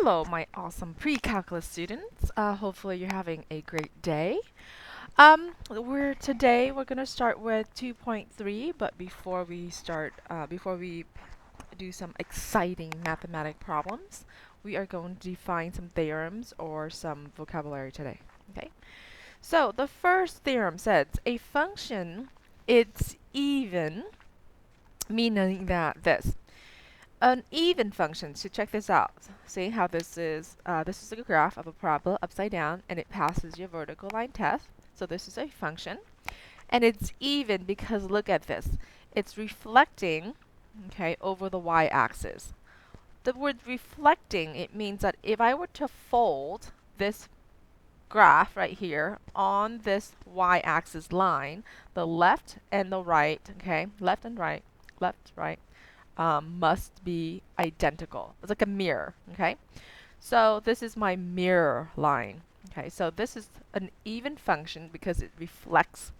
Hello, my awesome pre-calculus students. Hopefully you're having a great day. We're gonna start with 2.3, but before we start, before we do some exciting mathematic problems, we are going to define some theorems or some vocabulary today. Okay. So the first theorem says a function it's even, meaning that an even function. So check this out. See how this is a graph of a parabola upside down, and it passes your vertical line test. So this is a function, and it's even because look at this. It's reflecting, okay, over the y-axis. The word reflecting, it means that if I were to fold this graph right here on this y-axis line, the left and the right, okay, left, right, must be identical. It's like a mirror, okay? So this is my mirror line, okay? So this is an even function because it reflects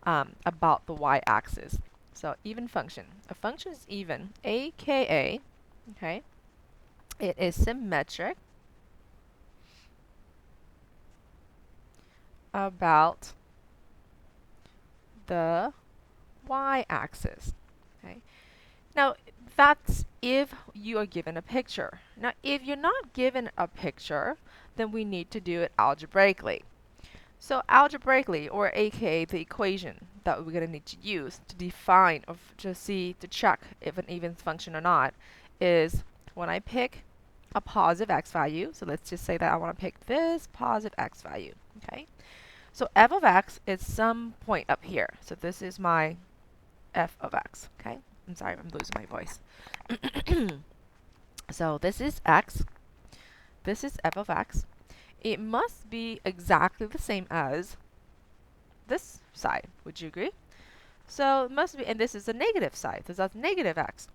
about the y-axis. So even function. A function is even, aka, okay, it is symmetric about the y-axis, okay? Now, that's if you are given a picture. Now, if you're not given a picture, then we need to do it algebraically. So algebraically, or aka the equation that we're going to need to use to define or to check if an even function or not, is when I pick a positive x value. So let's just say that I want to pick this positive x value. Okay. So f of x is some point up here. So this is my f of x. Okay. I'm sorry, I'm losing my voice. So this is x. This is f of x. It must be exactly the same as this side. Would you agree? So it must be, and this is the negative side. So that's negative x.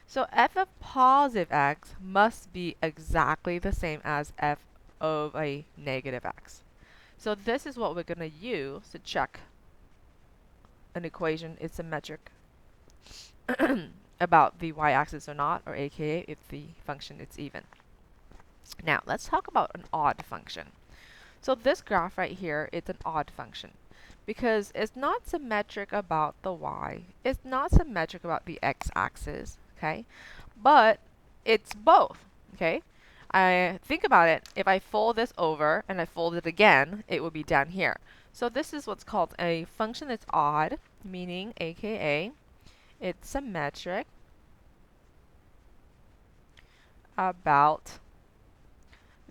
So f of positive x must be exactly the same as f of a negative x. So this is what we're going to use to check an equation is symmetric about the y-axis or not, or aka if the function is even. Now let's talk about an odd function. So this graph right here, it's an odd function because it's not symmetric about the y, it's not symmetric about the x-axis, okay, but it's both, okay. I think about it, if I fold this over and I fold it again, it would be down here. So this is what's called a function that's odd, meaning aka it's symmetric about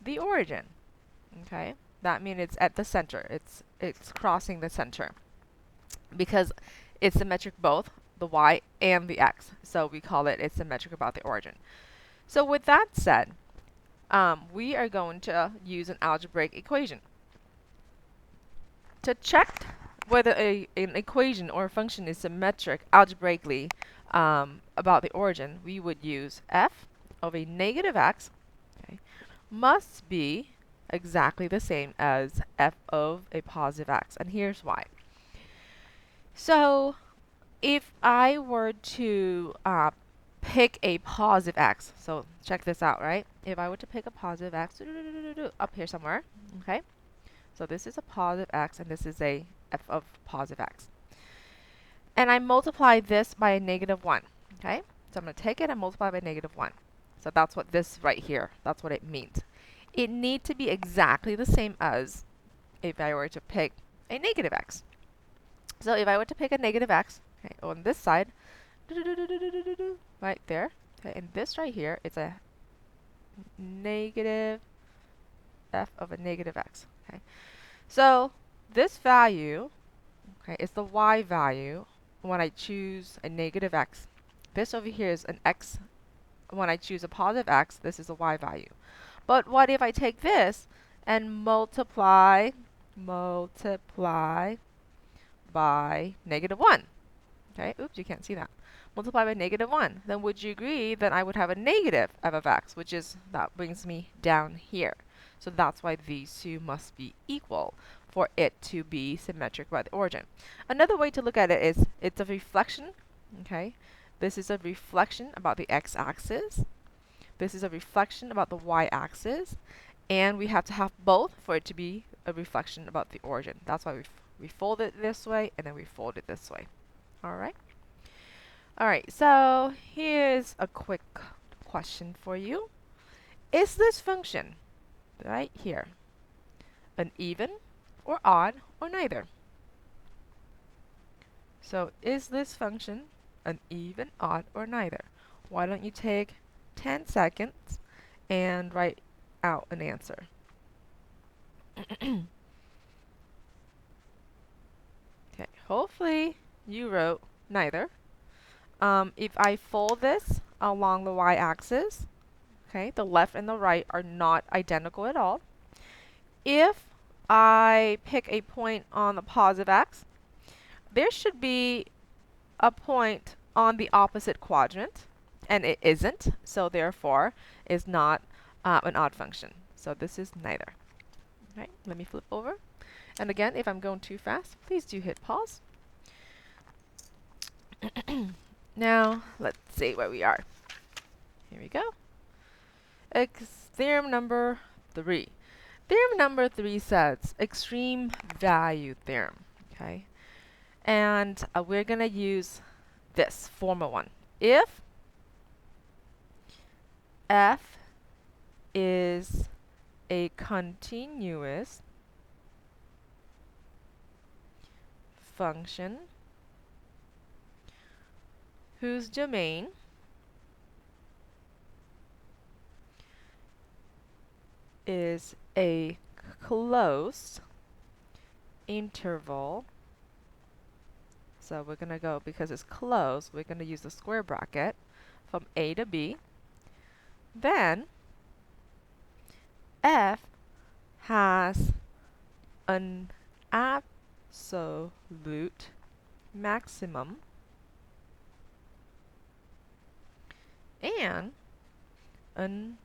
the origin. Okay, that means it's at the center. It's crossing the center because it's symmetric both the y and the x. So we call it it's symmetric about the origin. So with that said, we are going to use an algebraic equation to check whether an equation or a function is symmetric algebraically about the origin. We would use f of a negative x, okay, must be exactly the same as f of a positive x. And here's why. So if I were to pick a positive x, so check this out, right? If I were to pick a positive x up here somewhere, okay? So this is a positive x and this is a f of positive x. And I multiply this by a negative 1, okay? So I'm going to take it and multiply by negative 1. So that's what this right here, that's what it means. It needs to be exactly the same as if I were to pick a negative x. So if I were to pick a negative x, okay, on this side, right there, okay, and this right here, it's a negative f of a negative x, okay. So this value, okay, is the y value when I choose a negative x. This over here is an x. When I choose a positive x, this is a y value. But what if I take this and multiply by negative 1? Okay, oops, you can't see that. Multiply by negative 1. Then would you agree that I would have a negative f of x, which is, that brings me down here. So that's why these two must be equal for it to be symmetric by the origin. Another way to look at it is it's a reflection, okay? This is a reflection about the x-axis, This is a reflection about the y-axis, and we have to have both for it to be a reflection about the origin. That's why we fold it this way and then we fold it this way. All right. All right. So here's a quick question for you. Is this function right here an even or odd or neither? So is this function an even, odd, or neither? Why don't you take 10 seconds and write out an answer. Okay, hopefully you wrote neither. If I fold this along the y-axis, okay, the left and the right are not identical at all. If I pick a point on the positive x, there should be a point on the opposite quadrant, and it isn't, so therefore is not an odd function. So this is neither. Right, let me flip over. And again, if I'm going too fast, please do hit pause. Now, let's see where we are. Here we go. Theorem number 3. Theorem number 3 says extreme value theorem. Okay, and we're going to use this formal one. If f is a continuous function whose domain is a closed interval, so we're going to go, because it's closed, we're going to use the square bracket from a to b, then f has an absolute maximum and an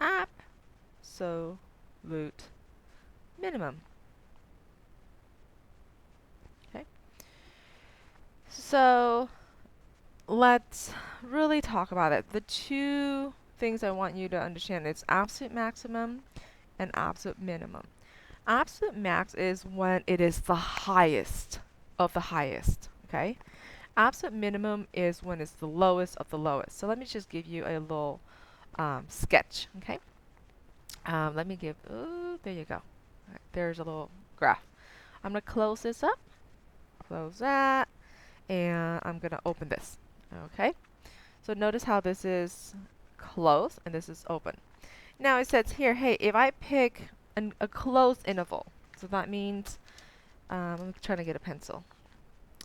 absolute minimum. Okay, so let's really talk about it. The two things I want you to understand is absolute maximum and absolute minimum. Absolute max is when it is the highest of the highest. Okay, absolute minimum is when it's the lowest of the lowest. So let me just give you a little sketch. Okay, let me give, there you go. Right, there's a little graph. I'm going to close this up, close that, and I'm going to open this. Okay, so notice how this is closed and this is open. Now it says here, hey, if I pick a closed interval, so that means, I'm trying to get a pencil.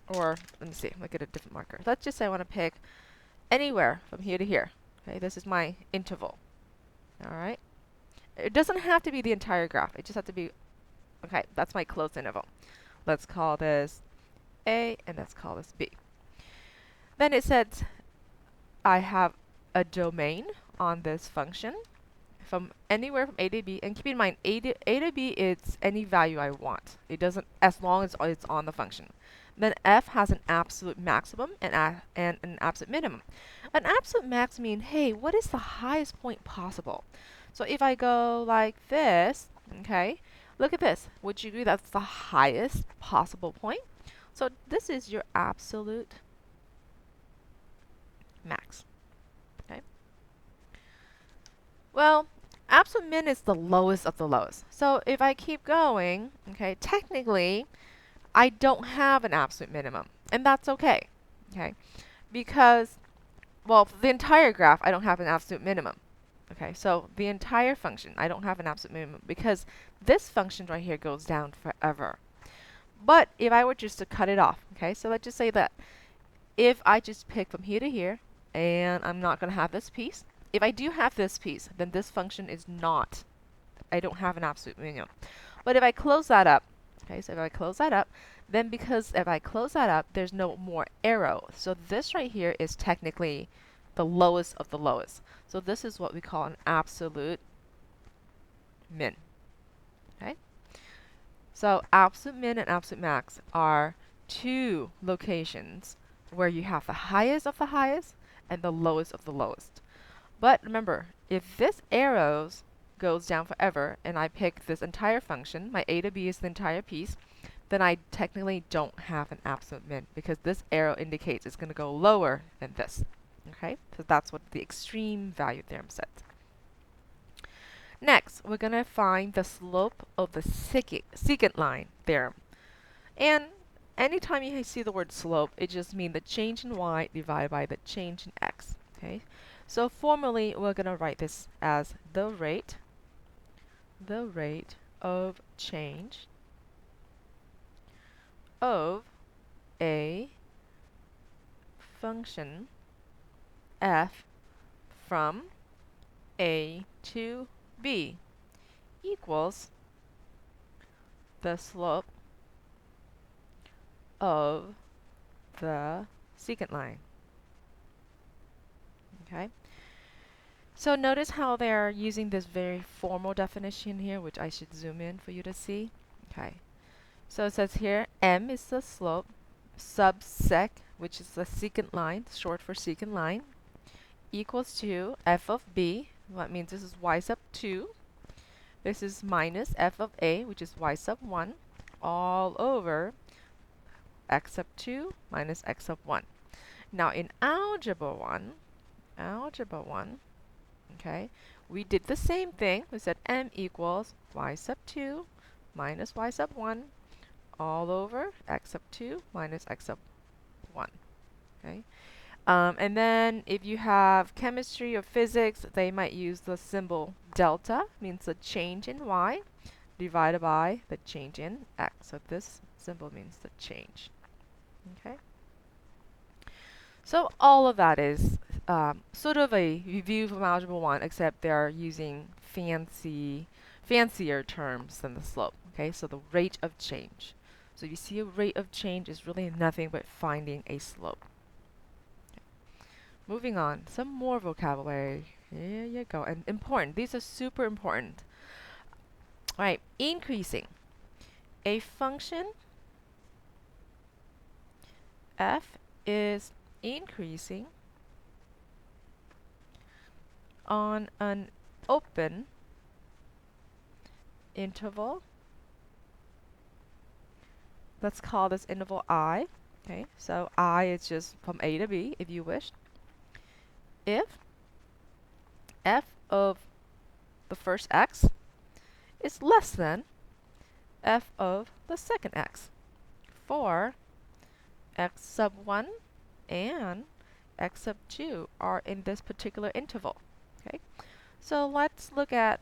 Or, let me see, let me get a different marker. Let's just say I want to pick anywhere from here to here. Okay, this is my interval. Alright? It doesn't have to be the entire graph. It just has to be, okay, that's my closed interval. Let's call this A, and let's call this B. Then it says I have a domain on this function from anywhere from A to B, and keep in mind, A to B is any value I want. It doesn't, as long as it's on the function. Then f has an absolute maximum and an absolute minimum. An absolute max means, hey, what is the highest point possible? So if I go like this, okay, look at this. Would you agree that's the highest possible point? So this is your absolute max. Okay. Well, absolute min is the lowest of the lowest. So if I keep going, okay, technically I don't have an absolute minimum, and that's okay. Okay, because, well, for the entire graph I don't have an absolute minimum. Okay, so the entire function I don't have an absolute minimum because this function right here goes down forever. But if I were just to cut it off, okay, so let's just say that if I just pick from here to here and I'm not going to have this piece, if I do have this piece, then this function is not, I don't have an absolute minimum. But if I close that up, okay, so if I close that up, then because if I close that up, there's no more arrow. So this right here is technically the lowest of the lowest. So this is what we call an absolute min. Okay? So absolute min and absolute max are two locations where you have the highest of the highest and the lowest of the lowest. But remember, if this arrow goes down forever and I pick this entire function, my a to b is the entire piece, then I technically don't have an absolute min because this arrow indicates it's going to go lower than this. Okay, so that's what the extreme value theorem says. Next, we're going to find the slope of the secant line theorem. And anytime you see the word slope, it just means the change in y divided by the change in x. Okay, so formally, we're going to write this as the rate of change of a function f from a to b equals the slope of the secant line. Okay, so notice how they're using this very formal definition here, which I should zoom in for you to see. Okay, so it says here m is the slope, sub sec, which is the secant line, short for secant line, equals to f of b. That means this is y sub 2. This is minus f of a, which is y sub 1, all over x sub 2 minus x sub 1. Now in algebra 1, okay, we did the same thing. We said m equals y sub 2 minus y sub 1 all over x sub 2 minus x sub 1. Okay. And then if you have chemistry or physics, they might use the symbol delta, means the change in y, divided by the change in x. So this symbol means the change. Okay. So all of that is sort of a review from Algebra 1, except they're using fancier terms than the slope. Okay, so the rate of change. So you see a rate of change is really nothing but finding a slope. Moving on, some more vocabulary. Here you go. And important. These are super important. All right, increasing. A function f is increasing on an open interval. Let's call this interval I. Okay, so I is just from a to b if you wish. If f of the first x is less than f of the second x for x sub 1 and x sub 2 are in this particular interval. Okay, so let's look at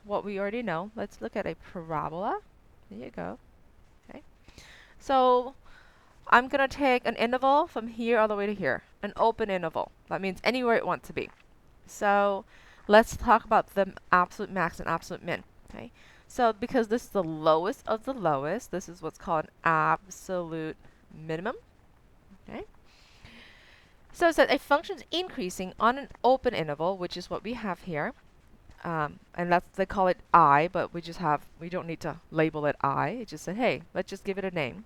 what we already know. Let's look at a parabola. There you go. Okay, so I'm going to take an interval from here all the way to here, an open interval. That means anywhere it wants to be. So let's talk about the absolute max and absolute min. Okay, so because this is the lowest of the lowest, this is what's called an absolute minimum. Okay, so it says a function is increasing on an open interval, which is what we have here. And they call it I, but we don't need to label it I. It just said, hey, let's just give it a name.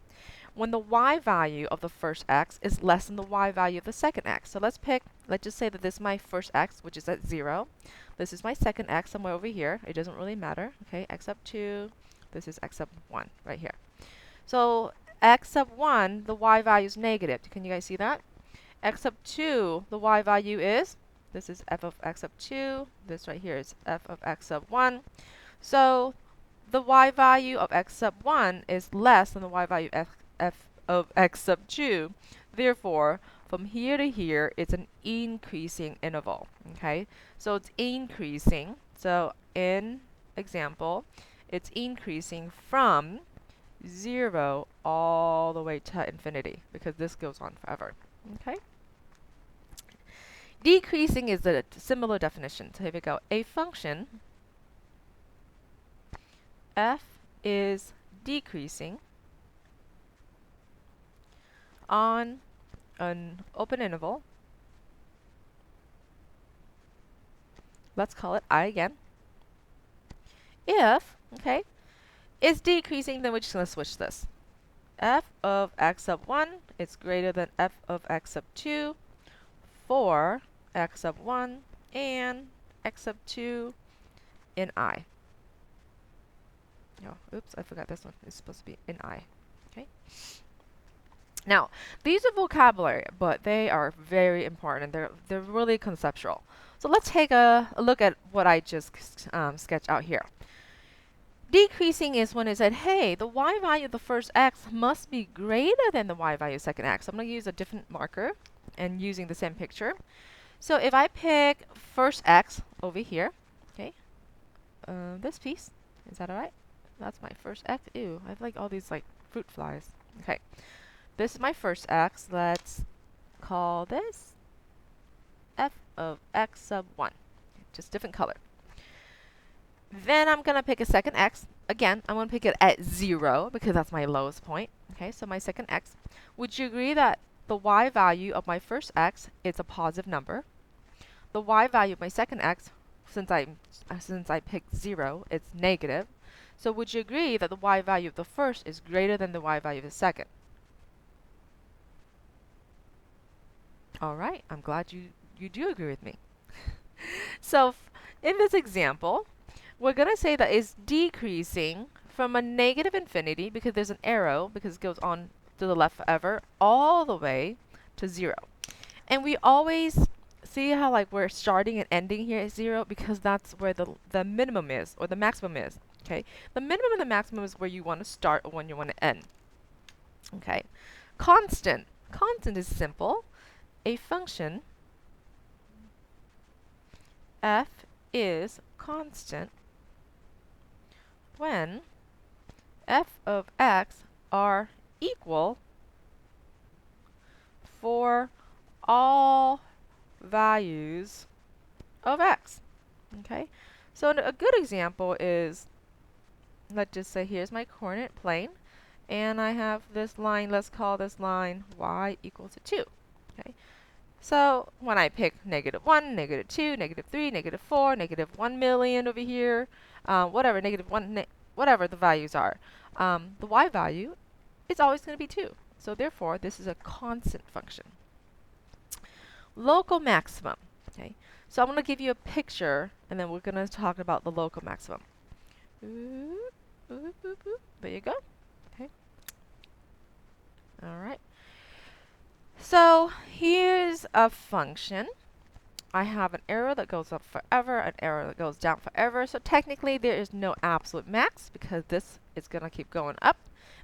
When the y value of the first x is less than the y value of the second x. So let's just say that this is my first x, which is at 0. This is my second x somewhere over here. It doesn't really matter. Okay, x sub 2. This is x sub 1 right here. So x sub 1, the y value is negative. Can you guys see that? X sub 2, the y value is, this is f of x sub 2. This right here is f of x sub 1. So the y value of x sub 1 is less than the y value of f of x sub 2. Therefore, from here to here, it's an increasing interval. Okay, so it's increasing. So in example, it's increasing from 0 all the way to infinity, because this goes on forever. Okay. Decreasing is a similar definition. So here we go. A function f is decreasing on an open interval. Let's call it I again. If, okay, it's decreasing, then we're just going to switch this. F of x sub 1 is greater than f of x sub 2 for x sub 1 and x sub 2 in I. Oh, oops, I forgot this one. It's supposed to be in I. Okay. Now, these are vocabulary, but they are very important. They're really conceptual. So let's take a look at what I just sketched out here. Decreasing is when it said, hey, the y value of the first x must be greater than the y value of second x. I'm going to use a different marker and using the same picture. So if I pick first x over here, okay, this piece, is that alright? That's my first x. Ew, I have like all these like fruit flies. Okay, this is my first x. Let's call this f of x sub 1. Just different color. Then I'm going to pick a second x. Again, I'm going to pick it at 0 because that's my lowest point. Okay, so my second x. Would you agree that the y value of my first x is a positive number? The y value of my second x, since I picked 0, it's negative. So would you agree that the y value of the first is greater than the y value of the second? All right, I'm glad you do agree with me. So in this example, we're going to say that it's decreasing from a negative infinity, because there's an arrow, because it goes on to the left forever, all the way to 0. And we always see how like we're starting and ending here at 0, because that's where the minimum is, or the maximum is. Okay, the minimum and the maximum is where you want to start or when you want to end. Okay, constant is simple. A function f is constant when f of x are equal for all values of x. Okay, so a good example is, let's just say here's my coordinate plane, and I have this line. Let's call this line y equals to 2. Okay, so when I pick -1, -2, -3, -4, -1 million over here, whatever, -1, whatever the values are, the y value is always going to be 2. So therefore, this is a constant function. Local maximum. Okay, so I'm going to give you a picture, and then we're going to talk about the local maximum. Ooh, ooh, ooh, ooh. There you go. Okay. All right. So here's a function. I have an arrow that goes up forever, an arrow that goes down forever. So technically there is no absolute max, because this is going to keep going up.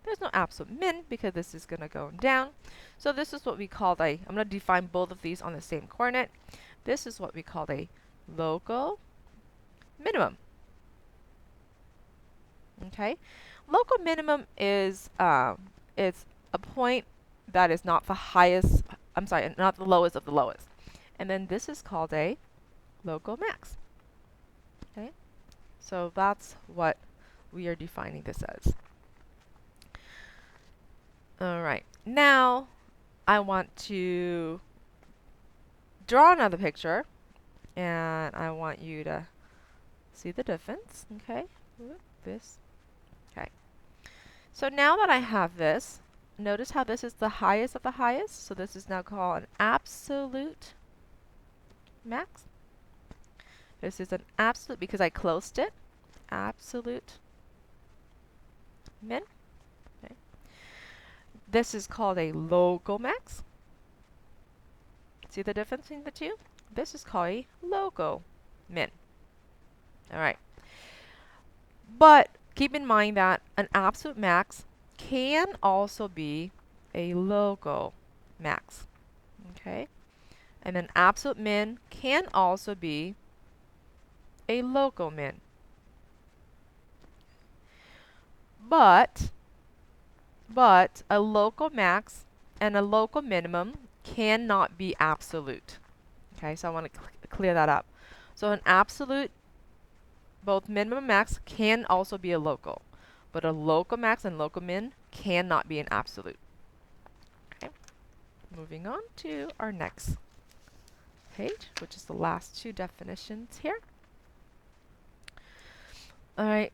There's no absolute min, because this is going to go down. So this is what we call I'm going to define both of these on the same coordinate. This is what we call a local minimum. Okay, local minimum is it's a point that is not the highest, I'm sorry, not the lowest of the lowest. And then this is called a local max. Okay, so that's what we are defining this as. All right, now I want to draw another picture, and I want you to see the difference. Okay, this. Okay, so now that I have this, notice how this is the highest of the highest. So this is now called an absolute max. This is an absolute, because I closed it, absolute min. Okay. This is called a local max. See the difference between the two? This is called a local min. All right. But keep in mind that an absolute max can also be a local max. Okay? And an absolute min can also be a local min. But a local max and a local minimum cannot be absolute. Okay, so I want to clear that up. So an absolute, both minimum and max, can also be a local. But a local max and local min cannot be an absolute. Okay, moving on to our next page, which is the last two definitions here. All right,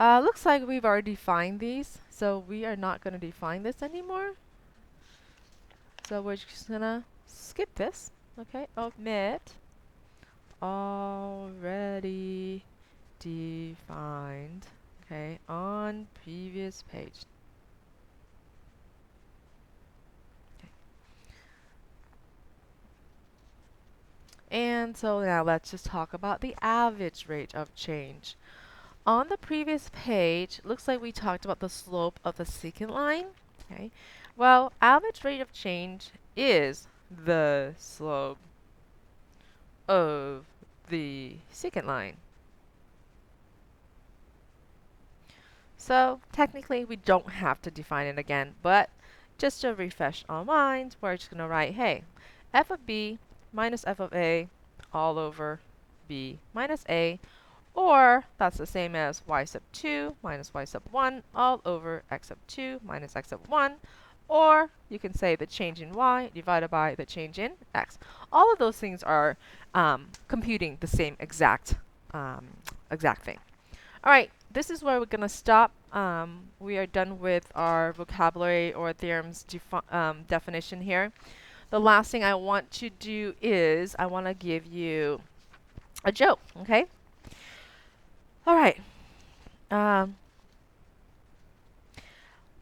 looks like we've already defined these, so we are not going to define this anymore. So we're just going to skip this. Okay, omit already defined, okay, on previous page. And so now let's just talk about the average rate of change. On the previous page, looks like we talked about the slope of the secant line. Okay. Well, average rate of change is the slope of the secant line. So technically, we don't have to define it again, but just to refresh our minds, we're just going to write, hey, f of b minus f of a all over b minus a, or that's the same as y sub 2 minus y sub 1 all over x sub 2 minus x sub 1, or you can say the change in y divided by the change in x. All of those things are computing the same exact thing. All right, this is where we're going to stop. We are done with our vocabulary or theorems definition here. The last thing I want to do is I want to give you a joke, okay? All right.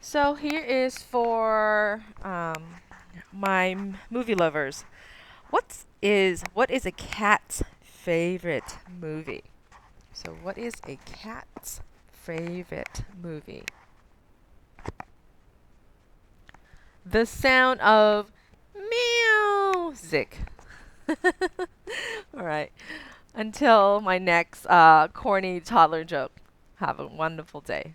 So here is for my movie lovers. What is a cat's favorite movie? So what is a cat's favorite movie? The sound of music. All right. Until my next corny toddler joke. Have a wonderful day.